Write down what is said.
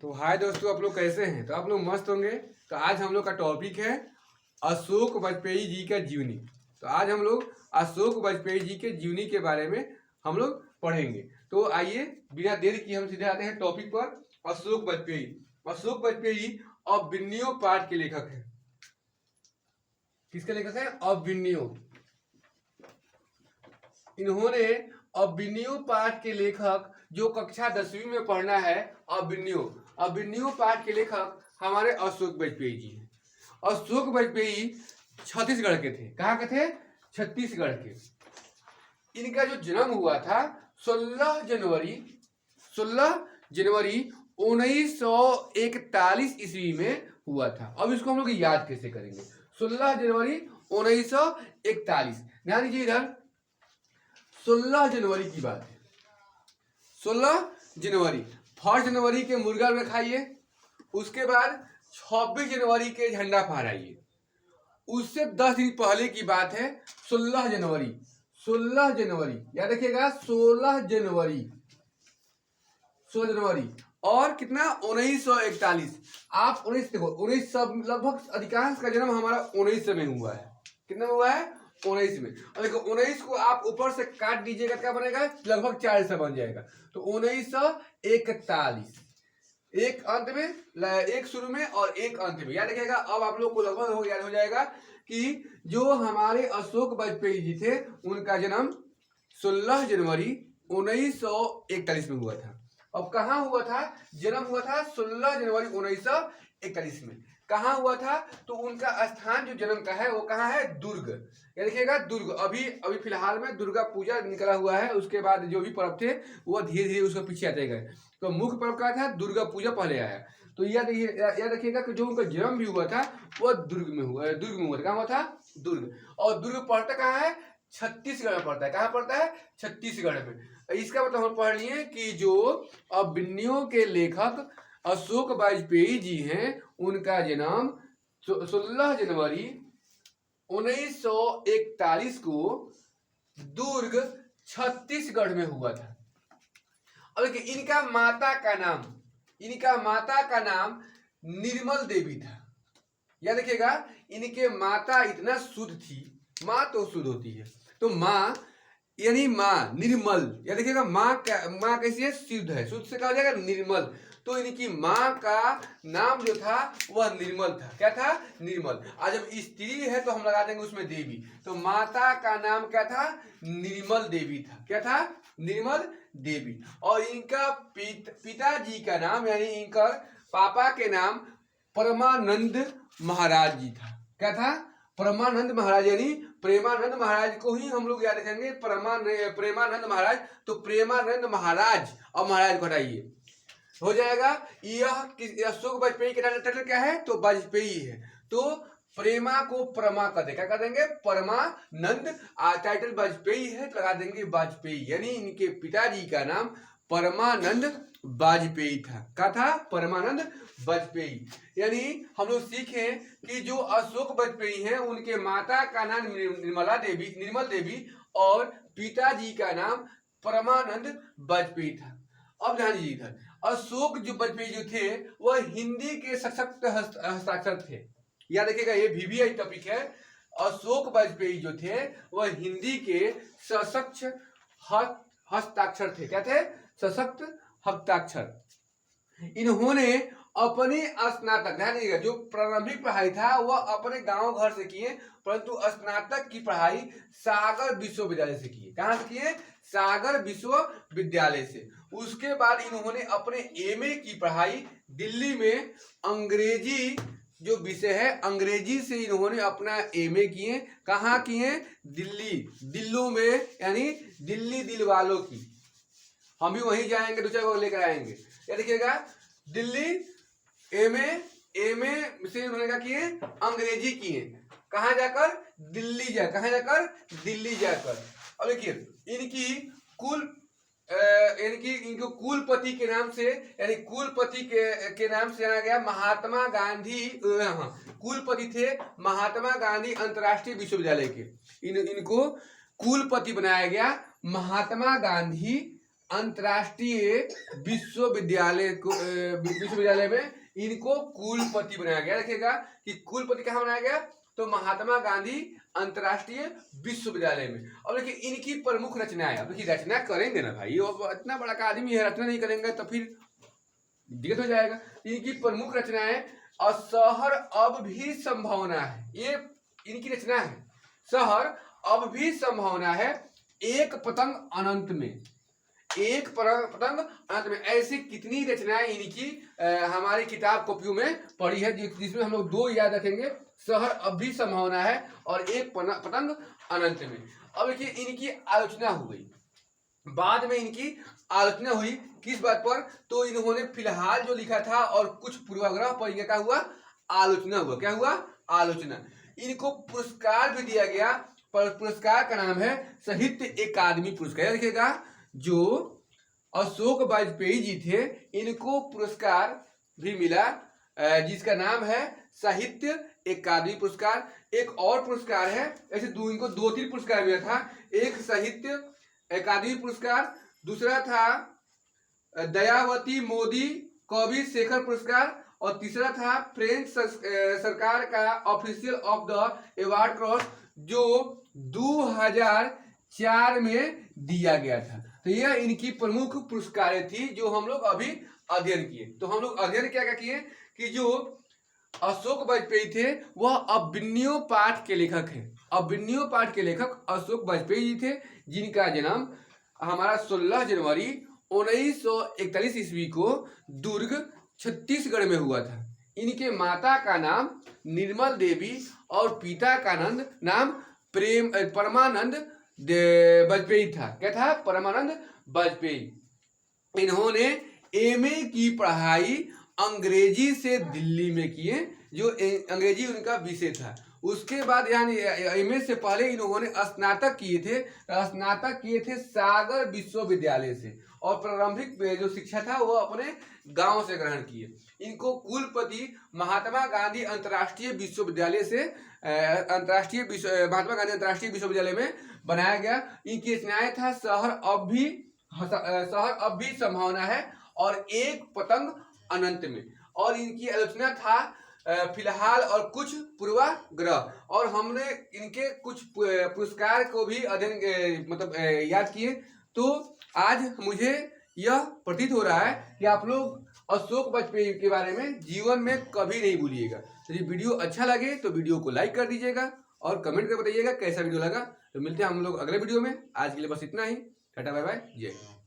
तो हाय दोस्तों, आप लोग कैसे हैं? तो आप लोग मस्त होंगे। तो आज हम लोग का टॉपिक है अशोक वाजपेयी जी का जीवनी। तो आज हम लोग अशोक वाजपेयी जी के जीवनी के बारे में हम लोग पढ़ेंगे। तो आइए बिना देर की हम सीधे आते हैं टॉपिक पर। अशोक वाजपेयी। अशोक वाजपेयी अविन्यो पाठ के लेखक हैं। किसके लेखक हैं? अविन्यो। इन्होंने अविन्यो पाठ के लेखक, जो कक्षा 10वीं में पढ़ना है, अविन्यो पाठ के लेखक हमारे अशोक वाजपेयी जी हैं। अशोक वाजपेयी छत्तीसगढ़ के थे। कहाँ के थे? छत्तीसगढ़ के। इनका जो जन्म हुआ था 16 जनवरी 1941 ईस्वी में हुआ था। अब इसको हम लोग याद कैसे करेंगे? 16 जनवरी 1941। ध्यान दीजिए इधर 16 जनवरी की बात है। 16 जनवरी, 1 जनवरी के मुर्गा में खाइए, उसके बाद 26 जनवरी के झंडा फहराइए। उससे 10 दिन पहले की बात है 16 जनवरी। 16 जनवरी याद रखिएगा, 16 जनवरी और कितना? 1941। आप 19 देखो, 19 सब लगभग अधिकांश का जन्म हमारा 19 में हुआ है। कितना हुआ है? 19 में। और देखो 19 को आप ऊपर से काट दीजिएगा, क्या बनेगा? लगभग 4 से बन जाएगा। तो 1941, एक अंत में, एक शुरू में और एक अंत में। याद रखिएगा। अब आप लोग को लगभग याद हो जाएगा कि जो हमारे अशोक वाजपेयी जी थे, उनका जन्म 16 जनवरी 1941 में हुआ था। अब कहाँ हुआ था? जन्म हुआ था 16 जनवरी 1941 में। कहाँ हुआ था? तो उनका स्थान जो जन्म का है वो कहाँ है? दुर्ग। याद रखिएगा, दुर्ग। अभी फिलहाल में दुर्गा पूजा निकला हुआ है। उसके बाद जो भी पर्व थे वो धीरे धीरे उसके पीछे आते गए। तो मुख्य पर्व क्या था? दुर्गा पूजा पहले आया। तो याद रखिएगा कि जो उनका जन्म भी हुआ था वो दुर्ग में हुआ। कहाँ हुआ था? दुर्ग। और दुर्ग पड़ता कहाँ है? छत्तीसगढ़ में पड़ता है। कहाँ पड़ता है? छत्तीसगढ़ में। इसका मतलब हम पढ़ लिए कि जो अविन्यो के लेखक अशोक वाजपेयी जी हैं, उनका जन्म 16 जनवरी 1941 को दुर्ग छत्तीसगढ़ में हुआ था। अब देखिए, इनका माता का नाम निर्मल देवी था। याद रखिएगा, इनके माता इतना शुद्ध थी। माँ तो शुद्ध होती है, तो माँ यानी माँ निर्मल। याद रखिएगा, माँ कैसी है? शुद्ध है। शुद्ध से कहा जाएगा निर्मल। तो इनकी माँ का नाम जो था वह निर्मल था। क्या था? निर्मल। आज जब स्त्री है तो हम लगा देंगे उसमें देवी। तो माता का नाम क्या था? निर्मल देवी था। क्या था? निर्मल देवी। और इनका पिताजी का नाम, यानी इनका पापा के नाम परमानंद महाराज जी था। क्या था? परमानंद महाराज, यानी प्रेमानंद महाराज को ही हम लोग याद रखेंगे प्रेमानंद महाराज। तो प्रेमानंद महाराज, और महाराज को हटाइए, हो जाएगा। यह अशोक वाजपेयी के टाइटल क्या है? तो वाजपेयी है। तो प्रेमा को परमा कर दे, क्या कर देंगे? परमानंद। टाइटल वाजपेयी है तो लगा देंगे वाजपेयी। यानी इनके पिताजी का नाम परमानंद वाजपेयी था। क्या था? परमानंद वाजपेयी। यानी हम लोग सीखे कि जो अशोक वाजपेयी हैं, उनके माता का नाम निर्मल देवी और पिताजी का नाम परमानंद वाजपेयी था। अब ध्यान दीजिए, इधर अशोक जो वाजपेयी जो थे वह हिंदी के सशक्त हस्ताक्षर थे। याद रखिएगा, ये VVI टॉपिक है। अशोक वाजपेयी जो थे वह हिंदी के सशक्त हस्ताक्षर थे। क्या थे? सशक्त हस्ताक्षर। इन्होंने अपने स्नातक, ध्यान दीजिएगा, जो प्रारंभिक पढ़ाई था वह अपने गांव घर से किए, परंतु स्नातक की पढ़ाई सागर विश्वविद्यालय से किए। कहां से किए? सागर विश्वविद्यालय से। उसके बाद इन्होंने अपने MA की पढ़ाई दिल्ली में, अंग्रेजी जो विषय है, अंग्रेजी से इन्होंने अपना MA किए। कहाँ किए? दिल्ली में, यानी दिल्ली दिल वालों की। हम भी वहीं जाएंगे, दूसरे को लेकर आएंगे। क्या देखिएगा, दिल्ली MA से उन्होंने क्या किए? अंग्रेजी किए। कहाँ जाकर? कहाँ जाकर? दिल्ली जाकर। अब देखिए, इनको कुलपति के नाम से, यानी कुलपति के नाम से जाना गया। महात्मा गांधी कुलपति थे महात्मा गांधी अंतरराष्ट्रीय विश्वविद्यालय के। इनको कुलपति बनाया गया महात्मा गांधी अंतर्राष्ट्रीय विश्वविद्यालय में इनको कुलपति बनाया गया। देखिएगा कि कुलपति कहाँ बनाया गया, तो महात्मा गांधी अंतर्राष्ट्रीय विश्वविद्यालय में। अब देखिए इनकी प्रमुख रचनाएं, अब देखिए रचना करेंगे ना भाई, इतना बड़ा का आदमी है, रचना नहीं करेंगे तो फिर दिक्कत हो जाएगा। इनकी प्रमुख रचनाएं, और शहर अब भी संभावना है, ये इनकी रचना है। शहर अब भी संभावना है, एक पतंग अनंत में, एक पतंग अनंत में। ऐसी कितनी रचनाएं इनकी हमारी किताब कॉपियों में पढ़ी है, जिसमें हम लोग 2 याद रखेंगे, शहर अब भी संभावना है और एक पतंग अनंत में। अब देखिए इनकी आलोचना हो गई, बाद में इनकी आलोचना हुई किस बात पर, तो इन्होंने फिलहाल जो लिखा था और कुछ पूर्वाग्रह पर इनका क्या हुआ, आलोचना हुआ। क्या हुआ, आलोचना। इनको पुरस्कार भी दिया गया, पर पुरस्कार का नाम है साहित्य अकादमी पुरस्कार। देखिएगा जो अशोक वाजपेयी जी थे, इनको पुरस्कार भी मिला जिसका नाम है साहित्य अकादमी पुरस्कार। एक और पुरस्कार है, ऐसे इनको 2-3 पुरस्कार मिला था। एक साहित्य अकादमी पुरस्कार, दूसरा था दयावती मोदी कवि शेखर पुरस्कार, और तीसरा था फ्रेंच सरकार का official of the award cross, जो 2004 में दिया गया था। तो यह इनकी प्रमुख पुरस्कारें थी जो हम लोग अभी अध्ययन किए। तो हम लोग अध्ययन क्या किए कि जो अशोक वाजपेयी थे वह अभिनव पाठ के लेखक हैं। अभिनव पाठ के लेखक अशोक वाजपेयी जी थे, जिनका जन्म हमारा 16 जनवरी 1941 ईस्वी को दुर्ग छत्तीसगढ़ में हुआ था। इनके माता का नाम निर्मल देवी और पिता का नाम परमानंद वाजपेयी था। क्या था, परमानंद वाजपेयी। इन्होंने एमए की पढ़ाई अंग्रेजी से दिल्ली में किए, जो अंग्रेजी उनका विषय था। उसके बाद यानी एमए से पहले इन्होंने स्नातक किए थे सागर विश्वविद्यालय से, और प्रारंभिक जो शिक्षा था वो अपने गांव से ग्रहण किए। इनको कुलपति महात्मा गांधी अंतर्राष्ट्रीय विश्वविद्यालय में बनाया गया। इनकी रचनाएं था शहर अब भी संभावना है और एक पतंग अनंत में, और इनकी आलोचना था फिलहाल और कुछ पूर्वाग्रह। और हमने इनके कुछ पुरस्कार को भी अध्ययन याद किए। तो आज मुझे यह प्रतीत हो रहा है कि आप लोग अशोक वाजपेयी के बारे में जीवन में कभी नहीं भूलिएगा। तो ये वीडियो अच्छा लगे तो वीडियो को लाइक कर दीजिएगा और कमेंट कर बताइएगा कैसा वीडियो लगा। तो मिलते हैं हम लोग अगले वीडियो में। आज के लिए बस इतना ही। टाटा बाय बाय, जय हिंद।